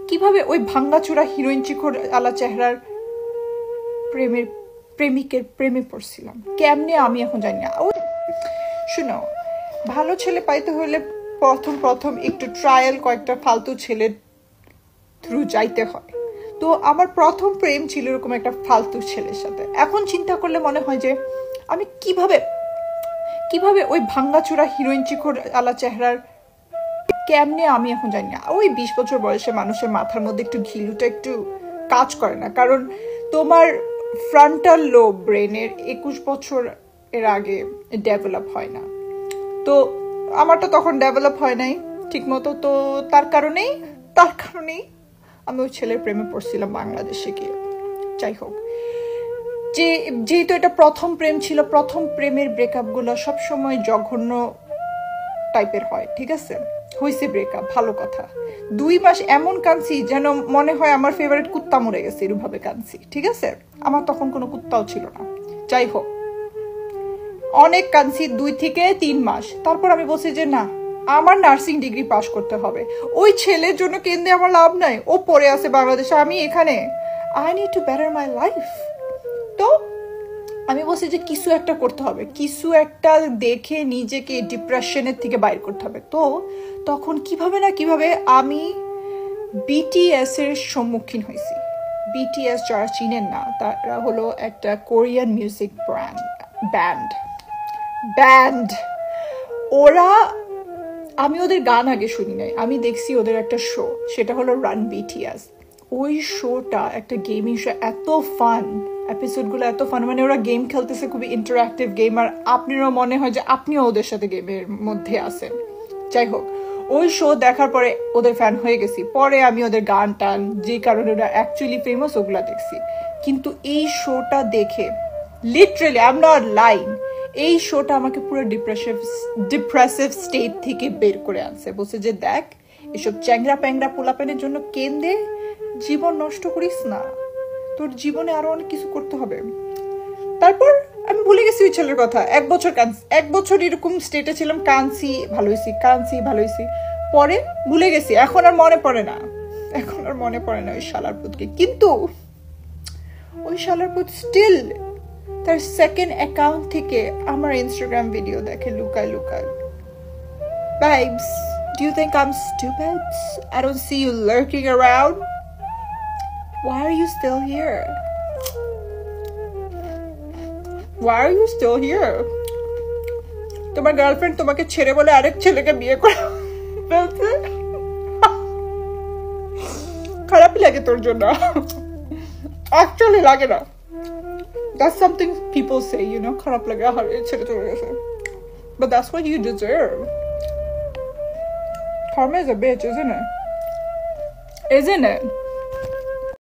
কিভাবে ওই ভাঙ্গাচোরা হিরোইন চিখর আলা চেহারার প্রেমিকের প্রেমে পড়ছিলাম, কেমনে আমি এখন জানি না। শুনো, ভালো ছেলে পাইতে হলে প্রথম একটু ট্রায়াল কয়েকটা ফালতু ছেলের থ্রু যাইতে হয়। তো আমার প্রথম প্রেম ছিল এরকম একটা ফালতু ছেলের সাথে। এখন চিন্তা করলে মনে হয় যে আমি কিভাবে ওই ভাঙ্গাচোরা হিরোইন চিখর আলা চেহারার কেমনে আমি এখন জানি না। ওই 20 বছর বয়সে মানুষের মাথার মধ্যে একটু ঘিলুটা একটু কাজ করে না, কারণ তোমার ফ্রন্টাল লোব ব্রেনের 21 বছর এর আগে ডেভেলপ হয় না। তো আমারটা তখন ডেভেলপ হয় নাই ঠিক মতো। তো তার কারণেই আমি ওই ছেলের প্রেমে পড়ছিলাম বাংলাদেশে গিয়ে। যাই হোক, যেহেতু এটা প্রথম প্রেম ছিল, প্রথম প্রেমের ব্রেকআপ গুলো সবসময় জঘন্য টাইপের হয়, ঠিক আছে। হয়েছে ব্রেকআপ, ভালো কথা। 2 মাস এমন কাঁদছি যেন মনে হয় আমার ফেভারিট কুত্তা মরে গেছে, এরভাবে কাঁদছি, ঠিক আছে। আমার তখন কোনো কুত্তাও ছিল না। যাই হোক, অনেক কাঁদছি 2 থেকে 3 মাস। তারপর আমি বলছি যে না, আমার নার্সিং ডিগ্রি পাস করতে হবে। ওই ছেলের জন্য কেন্দ্রে আমার লাভ নাই, ও পড়ে আছে বাংলাদেশে, আমি এখানে। I need to better my life. তো আমি বলছি যে কিছু একটা করতে হবে, কিছু একটা দেখে নিজেকে ডিপ্রেশনের থেকে বাইর করতে হবে। তো তখন কিভাবে না কিভাবে আমি বিটিএস এর সম্মুখীন হয়েছি। বিটিএস যারা চিনেন না, তারা হলো একটা কোরিয়ান মিউজিক ব্যান্ড। আমি ওদের গান আগে শুনি নাই, আমি দেখছি ওদের একটা শো, সেটা হলো রান বিটিএস। ওই শোটা একটা গেমিং শো, এত ফান, এপিসোডগুলো এত ফান, মানে ওরা গেম খেলতেছে, খুবই ইন্টারঅ্যাক্টিভ গেম, আর আপনারও মনে হয় যে আপনিও ওদের সাথে গেমের মধ্যে আছেন। যাই হোক, ওই শো দেখার পরে ওদের ফ্যান হয়ে গেছি। পরে আমি ওদের গান টান, যে কারণে ওরা অ্যাকচুয়ালি ফেমাস, ওগুলা দেখছি। কিন্তু এই শোটা দেখে literally I am not lying, এই শোটা আমাকে পুরো ডিপ্রেসিভ স্টেট থেকে বের করে আনছে। বলছে যে দেখ, এসব চ্যাংরা প্যাংরা পোলাপেনের জন্য কেন্দ্রে জীবন নষ্ট করিস না, তোর জীবনে আরো অনেক কিছু করতে হবে। তারপর আমি ভুলে গেছি ওই ছেলের কথা। 1 বছর এরকম স্টেটে ছিলাম, কাঁদছি ভালো হয়েছি, পরে ভুলে গেছি। এখন আর মনে পড়ে না ওই শালার পুতকে। কিন্তু ওই শালার পুত স্টিল তার সেকেন্ড অ্যাকাউন্ট থেকে আমার ইনস্টাগ্রাম ভিডিও দেখে লুকায়। Babes, do you think I'm stupid? I don't see you lurking around. Why are you still here? তোমার গার্লফ্রেন্ড তোমাকে ছেড়ে বলে আরেক ছেলেকে বিয়ে করে ফেলছে। খারাপই লাগে তোর জন্য, অ্যাকচুয়ালি লাগে না। That's something people say, you know, খারাপ লাগে, আরে ছেড়ে চলে গেছে। But that's what you deserve. Karma is a bitch, isn't it?